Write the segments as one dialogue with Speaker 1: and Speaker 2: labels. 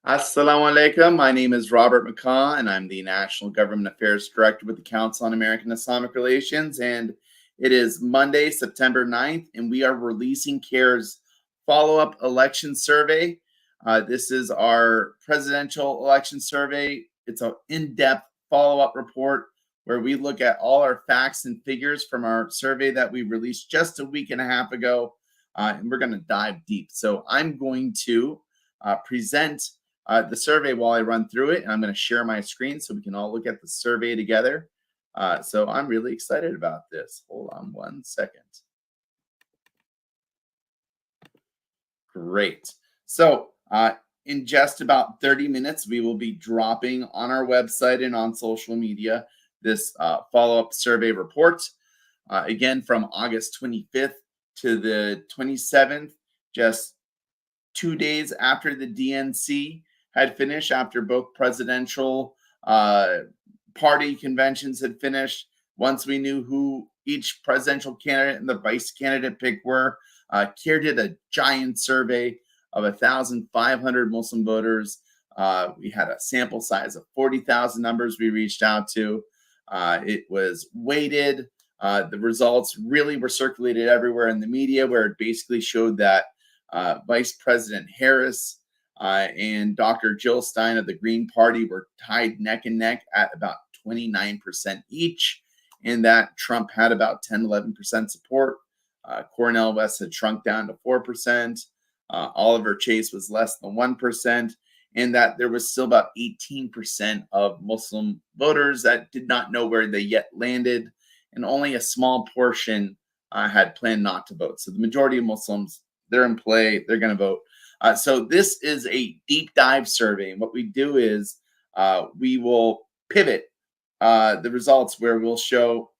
Speaker 1: Assalamu alaikum. My name is Robert McCaw, and I'm the National Government Affairs Director with the Council on American Islamic Relations. And it is Monday, September 9th, and we are releasing CARE's follow up election survey. This is our presidential election survey. It's an in depth follow up report where we look at all our facts and figures from our survey that we released just a week and a half ago, and we're going to dive deep. So I'm going to present the survey while I run through it, and I'm going to share my screen so we can all look at the survey together. So I'm really excited about this. Hold on one second. Great. So in just about 30 minutes, we will be dropping on our website and on social media this follow-up survey report. Again, from August 25th to the 27th, just 2 days after the DNC had finished, after both presidential party conventions had finished. Once we knew who each presidential candidate and the vice candidate pick were, CARE did a giant survey of 1,500 Muslim voters. We had a sample size of 40,000 numbers we reached out to. It was weighted. The results really were circulated everywhere in the media, where it basically showed that Vice President Harris and Dr. Jill Stein of the Green Party were tied neck and neck at about 29% each, and that Trump had about 10-11% support. Cornel West had shrunk down to 4%. Oliver Chase was less than 1%, and that there was still about 18% of Muslim voters that did not know where they yet landed, and only a small portion had planned not to vote. So the majority of Muslims, they're in play, they're going to vote. So this is a deep dive survey. And what we do is we will pivot the results, where we'll show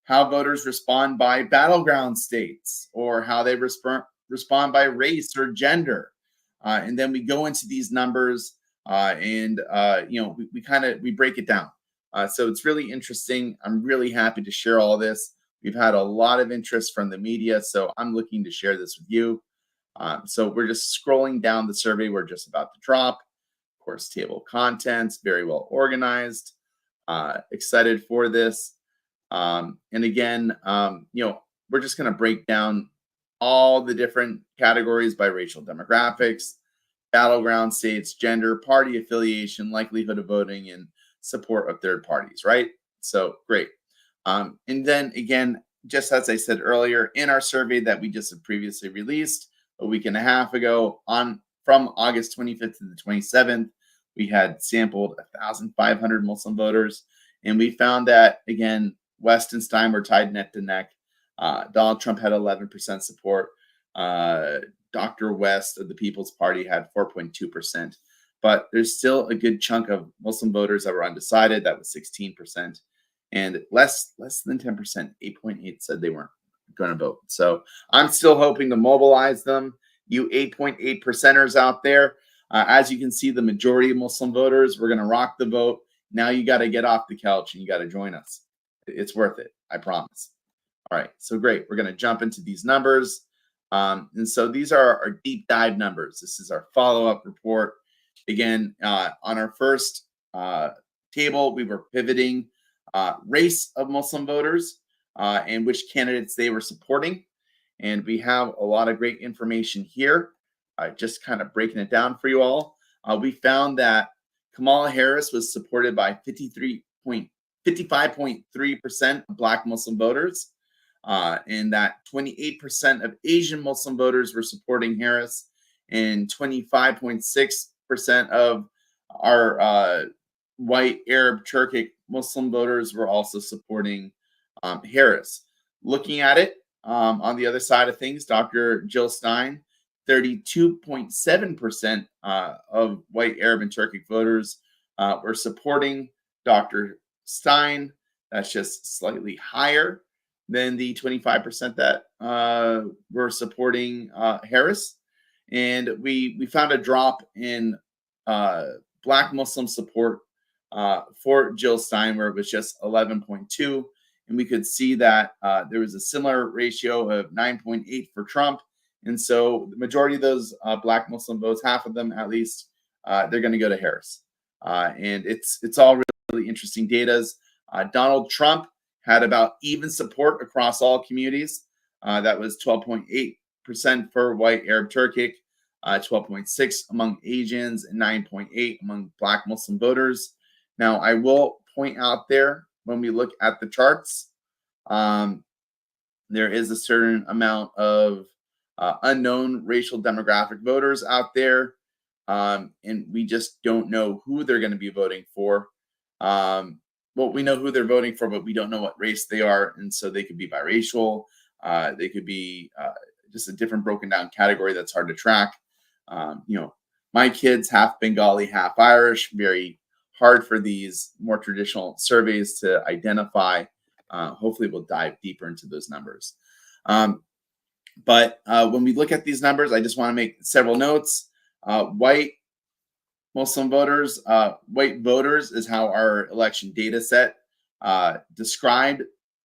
Speaker 1: how voters respond by battleground states, or how they respond by race or gender. And then we go into these numbers and we break it down. So it's really interesting. I'm really happy to share all this. We've had a lot of interest from the media, so I'm looking to share this with you. So we're just scrolling down the survey. We're just about to drop. Of course, table of contents, very well organized. Excited for this. And again, we're just going to break down all the different categories by racial demographics, battleground states, gender, party affiliation, likelihood of voting, and support of third parties, right? So great. And then again, just as I said earlier, in our survey that we just had previously released a week and a half ago, from August 25th to the 27th, we had sampled 1,500 Muslim voters, and we found that, again, West and Stein were tied neck to neck. Donald Trump had 11% support. Dr. West of the People's Party had 4.2%. But there's still a good chunk of Muslim voters that were undecided. That was 16%. And less than 10%, 8.8, said they weren't going to vote. So I'm still hoping to mobilize them. You 8.8 percenters out there, as you can see, the majority of Muslim voters, we're going to rock the vote. Now you got to get off the couch and you got to join us. It's worth it, I promise. All right, so great. We're going to jump into these numbers. And so these are our deep dive numbers. This is our follow-up report. Again, on our first table, we were pivoting race of Muslim voters and which candidates they were supporting. And we have a lot of great information here, just kind of breaking it down for you all. We found that Kamala Harris was supported by 55.3% of Black Muslim voters, and that 28% of Asian Muslim voters were supporting Harris, and 25.6% of our white, Arab, Turkic Muslim voters were also supporting Harris. Looking at it on the other side of things, Dr. Jill Stein, 32.7% of white, Arab, and Turkic voters were supporting Dr. Stein. That's just slightly higher than the 25% that were supporting Harris. And we found a drop in Black Muslim support for Jill Stein, where it was just 11.2. And we could see that there was a similar ratio of 9.8 for Trump. And so the majority of those Black Muslim votes, half of them at least, they're going to go to Harris. And it's all really interesting data. Donald Trump had about even support across all communities. That was 12.8% for white Arab Turkic, 12.6 among Asians, and 9.8 among Black Muslim voters. Now, I will point out there when we look at the charts, there is a certain amount of unknown racial demographic voters out there, and we just don't know who they're going to be voting for. Well, we know who they're voting for, but we don't know what race they are, and so they could be biracial. They could be just a different broken down category that's hard to track. My kids half Bengali, half Irish. Very hard for these more traditional surveys to identify. Hopefully, we'll dive deeper into those numbers. But when we look at these numbers, I just want to make several notes. White Muslim voters, white voters is how our election data set described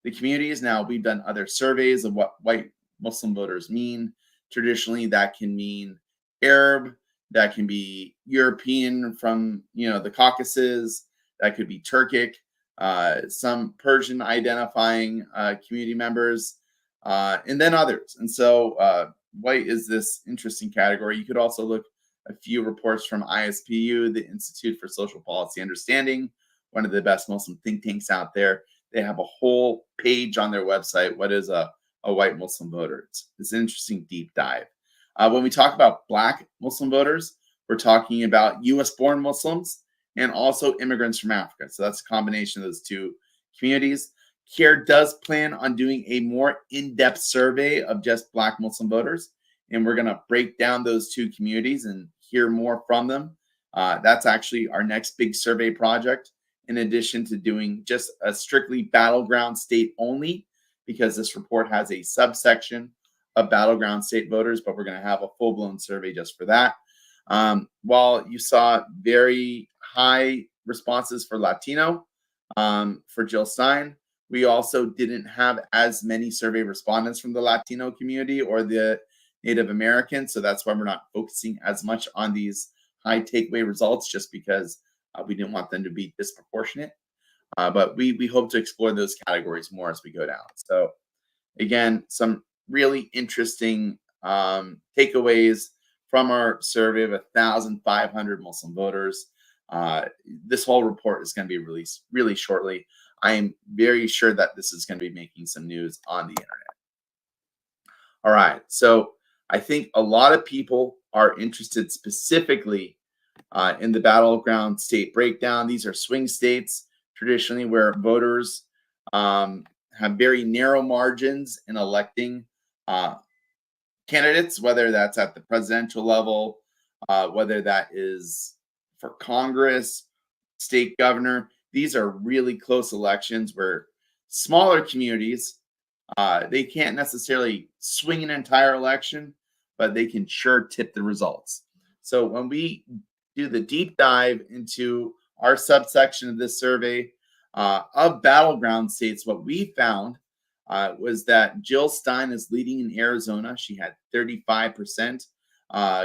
Speaker 1: the communities. Now, we've done other surveys of what white Muslim voters mean. Traditionally, that can mean Arab, that can be European from the Caucasus, that could be Turkic, some Persian identifying community members, and then others. And so white is this interesting category. You could also look a few reports from ISPU, the Institute for Social Policy Understanding, one of the best Muslim think tanks out there. They have a whole page on their website. What is a white Muslim voter? It's an interesting deep dive. When we talk about Black Muslim voters, we're talking about U.S.-born Muslims and also immigrants from Africa. So that's a combination of those two communities. CARE does plan on doing a more in-depth survey of just Black Muslim voters, and we're going to break down those two communities and hear more from them. That's actually our next big survey project, in addition to doing just a strictly battleground state only, because this report has a subsection of battleground state voters, but we're going to have a full-blown survey just for that. While you saw very high responses for Latino, for Jill Stein, we also didn't have as many survey respondents from the Latino community or the Native American. So that's why we're not focusing as much on these high takeaway results, just because we didn't want them to be disproportionate. But we hope to explore those categories more as we go down. So again, some really interesting takeaways from our survey of 1,500 Muslim voters. This whole report is going to be released really shortly. I am very sure that this is going to be making some news on the internet. All right. So I think a lot of people are interested specifically in the battleground state breakdown. These are swing states, traditionally where voters have very narrow margins in electing candidates, whether that's at the presidential level, whether that is for Congress, state governor. These are really close elections where smaller communities, they can't necessarily swing an entire election, but they can sure tip the results. So when we do the deep dive into our subsection of this survey of battleground states, what we found was that Jill Stein is leading in Arizona. She had 35%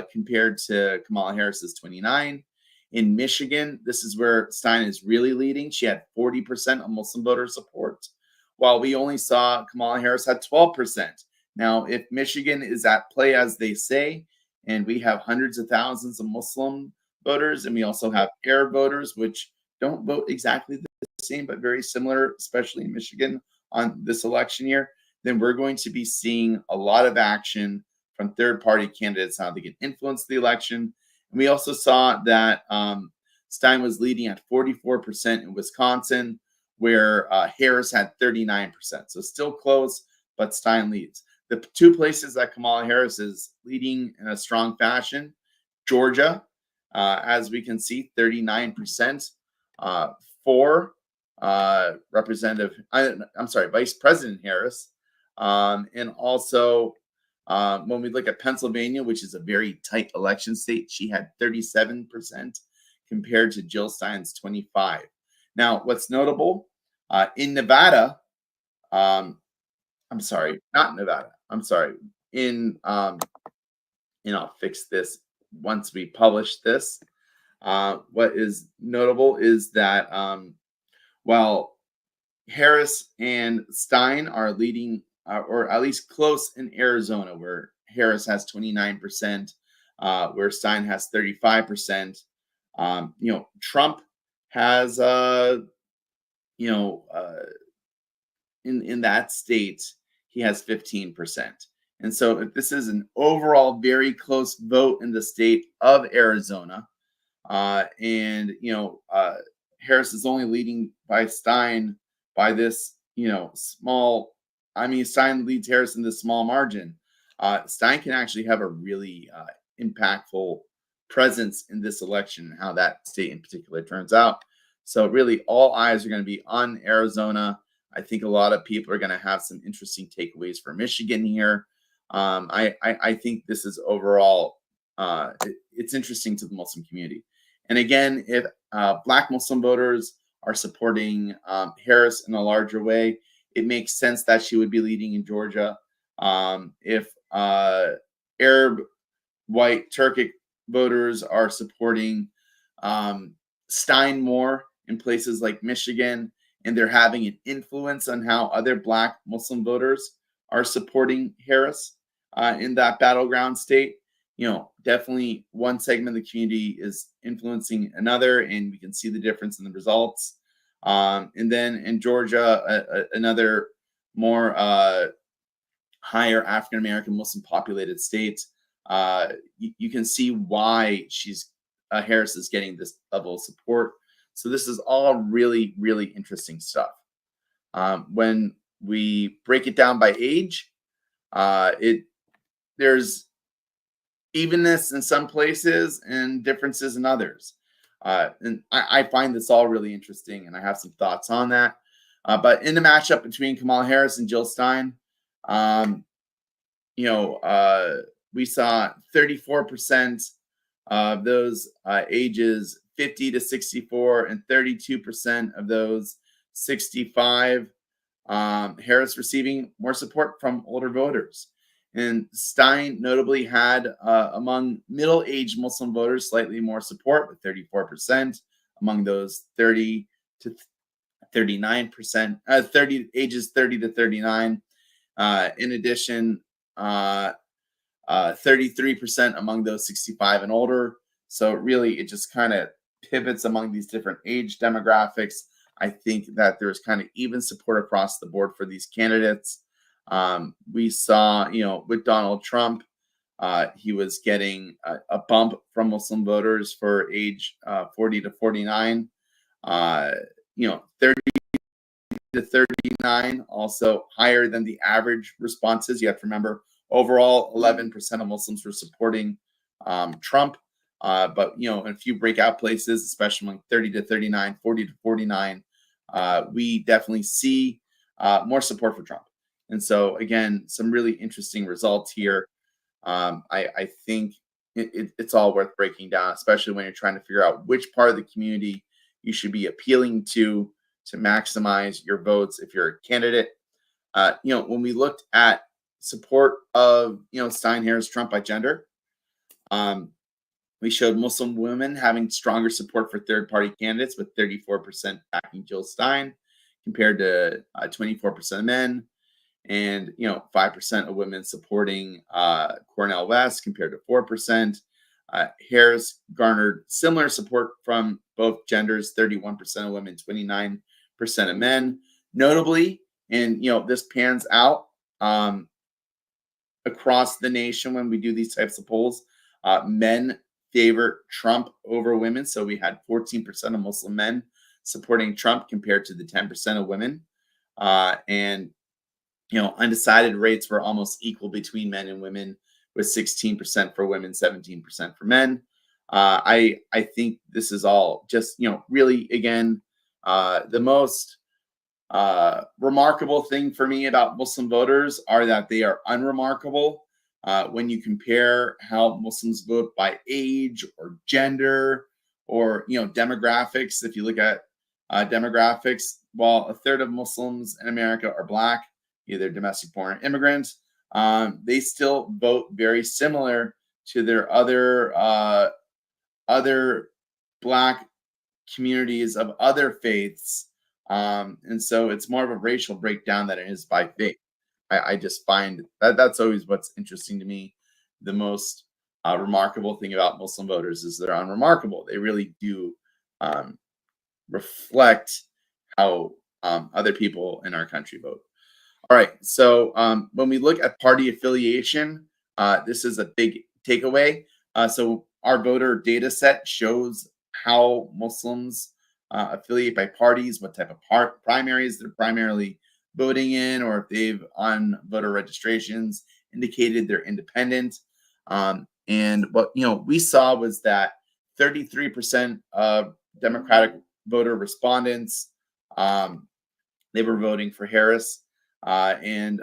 Speaker 1: compared to Kamala Harris's 29%. In Michigan, this is where Stein is really leading. She had 40% of Muslim voter support, while we only saw Kamala Harris had 12%. Now, if Michigan is at play, as they say, and we have hundreds of thousands of Muslim voters, and we also have Arab voters, which don't vote exactly the same, but very similar, especially in Michigan on this election year, then we're going to be seeing a lot of action from third-party candidates, how they can influence the election. And we also saw that Stein was leading at 44% in Wisconsin, where Harris had 39%. So still close, but Stein leads. The two places that Kamala Harris is leading in a strong fashion, Georgia, as we can see, 39% for Vice President Harris. And also, when we look at Pennsylvania, which is a very tight election state, she had 37% compared to Jill Stein's 25%. Now, what's notable in Nevada, and I'll fix this once we publish this. What is notable is that while Harris and Stein are leading, or at least close in Arizona, where Harris has 29%, where Stein has 35%. Trump has, you know, uh, in that state, he has 15%. And so, if this is an overall very close vote in the state of Arizona, and Harris is only leading by Stein by this small. I mean, Stein leads Harris in this small margin. Stein can actually have a really impactful presence in this election and how that state in particular turns out. So really, all eyes are going to be on Arizona. I think a lot of people are going to have some interesting takeaways for Michigan here. I think this is overall it's interesting to the Muslim community. And again, if Black Muslim voters are supporting Harris in a larger way, it makes sense that she would be leading in Georgia. If Arab, white, Turkic voters are supporting Stein more in places like Michigan, and they're having an influence on how other Black Muslim voters are supporting Harris in that battleground state, definitely one segment of the community is influencing another, and we can see the difference in the results. And then in Georgia, another more higher African American Muslim populated state, you can see why Harris is getting this level of support. So this is all really, really interesting stuff. When we break it down by age, there's evenness in some places and differences in others. And I find this all really interesting, and I have some thoughts on that. But in the matchup between Kamala Harris and Jill Stein, we saw 34% of those ages 50 to 64 and 32% of those 65. Harris receiving more support from older voters. And Stein notably had, among middle-aged Muslim voters, slightly more support with 34%. Among those 30 to 39%, ages 30 to 39. In addition, 33% among those 65 and older. So really, it just kind of pivots among these different age demographics. I think that there's kind of even support across the board for these candidates. We saw, with Donald Trump, he was getting a bump from Muslim voters for age 40 to 49. 30 to 39, also higher than the average responses. You have to remember, overall, 11% of Muslims were supporting Trump. But, in a few breakout places, especially among 30 to 39, 40 to 49, we definitely see more support for Trump. And so, again, some really interesting results here. I think it's all worth breaking down, especially when you're trying to figure out which part of the community you should be appealing to maximize your votes if you're a candidate. When we looked at support of, Stein, Harris, Trump by gender, we showed Muslim women having stronger support for third-party candidates, with 34% backing Jill Stein compared to 24% of men, and 5% of women supporting Cornel West compared to 4%. Harris garnered similar support from both genders, 31% of women, 29% of men. Notably, and this pans out across the nation when we do these types of polls, men favor Trump over women. So we had 14% of Muslim men supporting Trump compared to the 10% of women. And undecided rates were almost equal between men and women, with 16% for women, 17% for men. I think this is all just, really, again, the most remarkable thing for me about Muslim voters are that they are unremarkable. When you compare how Muslims vote by age or gender or, demographics, if you look at demographics, while a third of Muslims in America are Black, either domestic born immigrants, they still vote very similar to their other Black communities of other faiths. And so it's more of a racial breakdown than it is by faith. I just find that that's always what's interesting to me. The most remarkable thing about Muslim voters is they're unremarkable. They really do um, reflect how other people in our country vote. All right. So when we look at party affiliation, this is a big takeaway. So our voter data set shows how Muslims affiliate by parties, what type of primaries they're primarily voting in, or if they've on voter registrations indicated they're independent. And what we saw was that 33% of Democratic voter respondents they were voting for Harris, and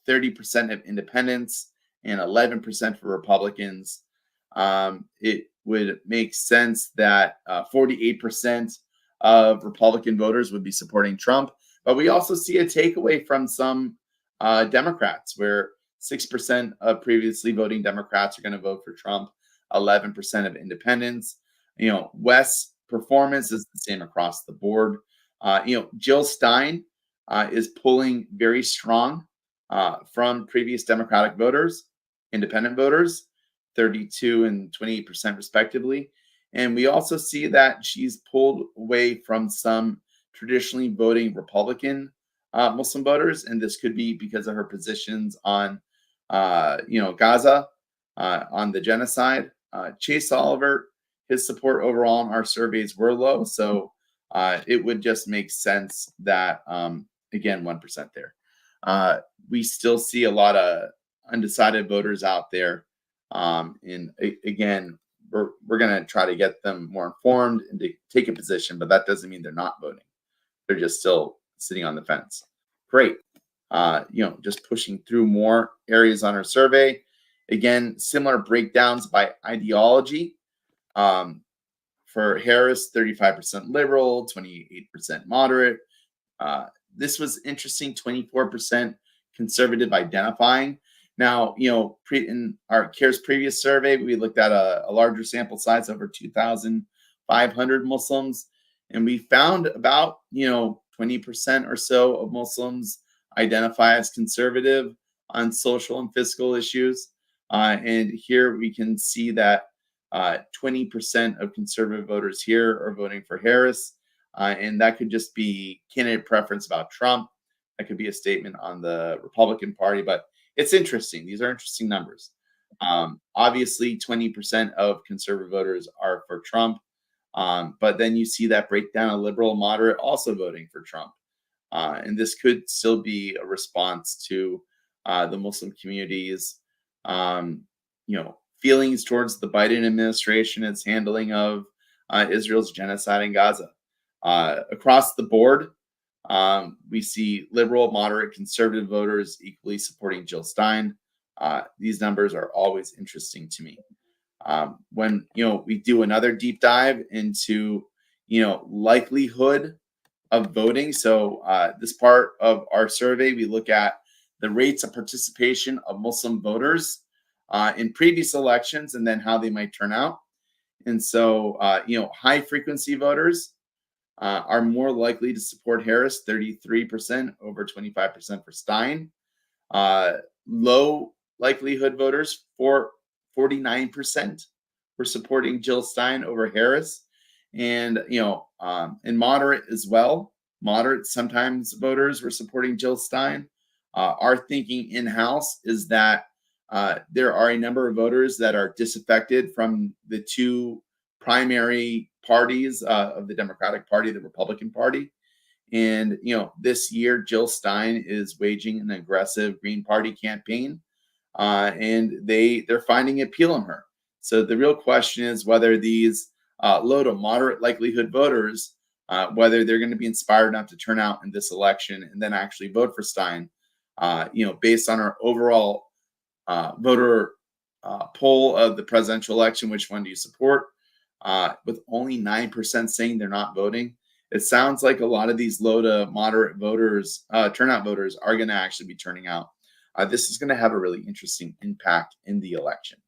Speaker 1: 30% of independents and 11% for Republicans. It would make sense that 48% of Republican voters would be supporting Trump. But we also see a takeaway from some Democrats, where 6% of previously voting Democrats are going to vote for Trump, 11% of independents. West's performance is the same across the board. Jill Stein is pulling very strong from previous Democratic voters, independent voters, 32 and 28% respectively. And we also see that she's pulled away from some traditionally voting Republican Muslim voters, and this could be because of her positions on, Gaza, on the genocide. Chase Oliver, his support overall in our surveys were low, so it would just make sense that again 1% there. We still see a lot of undecided voters out there, and again, we're going to try to get them more informed and to take a position, but that doesn't mean they're not voting. They're just still sitting on the fence. Great. Just pushing through more areas on our survey. Again, similar breakdowns by ideology. For Harris, 35% liberal, 28% moderate. This was interesting, 24% conservative identifying. Now, in our CARE's previous survey, we looked at a larger sample size, over 2,500 Muslims, and we found about, 20% or so of Muslims identify as conservative on social and fiscal issues. And here we can see that 20% of conservative voters here are voting for Harris. And that could just be candidate preference about Trump. That could be a statement on the Republican Party, but it's interesting. These are interesting numbers. Obviously, 20% of conservative voters are for Trump. But then you see that breakdown of liberal, moderate also voting for Trump. And this could still be a response to the Muslim community's, feelings towards the Biden administration, its handling of Israel's genocide in Gaza. Across the board, we see liberal, moderate, conservative voters equally supporting Jill Stein. These numbers are always interesting to me. When we do another deep dive into likelihood of voting. So this part of our survey, we look at the rates of participation of Muslim voters in previous elections and then how they might turn out. And so, high frequency voters are more likely to support Harris, 33% over 25% for Stein. Low likelihood voters, for 49% were supporting Jill Stein over Harris. And, and moderate as well. Moderate, sometimes voters were supporting Jill Stein. Our thinking in-house is that there are a number of voters that are disaffected from the two primary parties of the Democratic Party, the Republican Party. And, this year, Jill Stein is waging an aggressive Green Party campaign, and they're finding appeal in her. So the real question is whether these low to moderate likelihood voters, whether they're going to be inspired enough to turn out in this election and then actually vote for Stein, based on our overall voter poll of the presidential election, which one do you support? With only 9% saying they're not voting. It sounds like a lot of these low to moderate voters, turnout voters, are going to actually be turning out. This is going to have a really interesting impact in the election.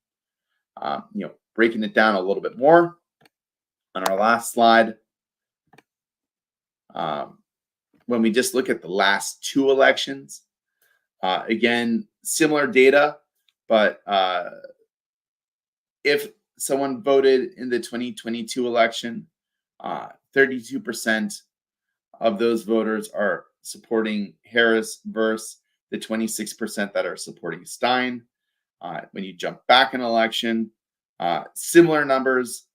Speaker 1: Breaking it down a little bit more. on our last slide, when we just look at the last two elections, again, similar data, but if someone voted in the 2022 election, 32% of those voters are supporting Harris versus the 26% that are supporting Stein. When you jump back an election, similar numbers.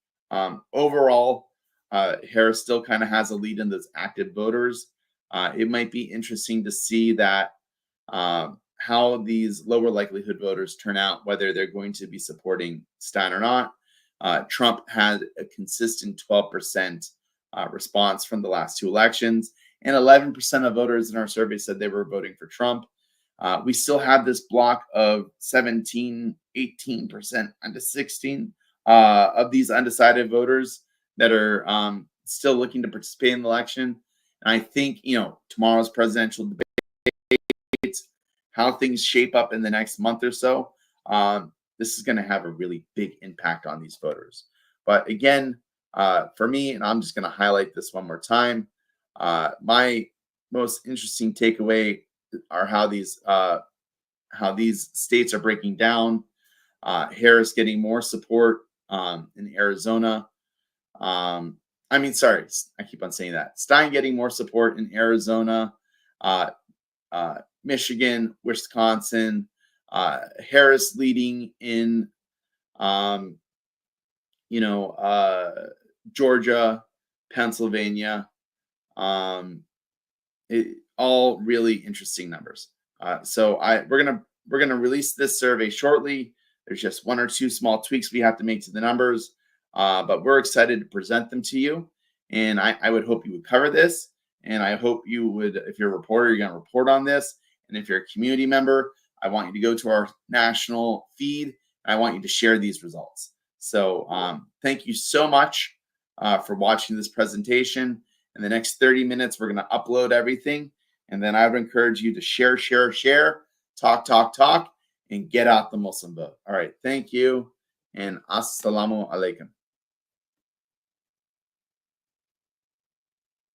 Speaker 1: Overall, Harris still kind of has a lead in those active voters. It might be interesting to see that how these lower likelihood voters turn out, whether they're going to be supporting Stein or not. Trump had a consistent 12% response from the last two elections, and 11% of voters in our survey said they were voting for Trump. We still have this block of 17, 18%, and to 16 of these undecided voters that are still looking to participate in the election. And I think, tomorrow's presidential debate, how things shape up in the next month or so, this is going to have a really big impact on these voters. But again, for me, and I'm just going to highlight this one more time, my most interesting takeaway are how these states are breaking down. Harris getting more support in Arizona. I keep on saying that. Stein getting more support in Arizona, Michigan, Wisconsin, Harris leading in, Georgia, Pennsylvania. All really interesting numbers. So we're gonna release this survey shortly. There's just one or two small tweaks we have to make to the numbers, but we're excited to present them to you. And I would hope you would cover this. And I hope you would, if you're a reporter, you're going to report on this. And if you're a community member, I want you to go to our national feed. And I want you to share these results. So thank you so much for watching this presentation. In the next 30 minutes, we're going to upload everything. And then I would encourage you to share, talk, and get out the Muslim vote. All right. Thank you. And assalamu alaikum.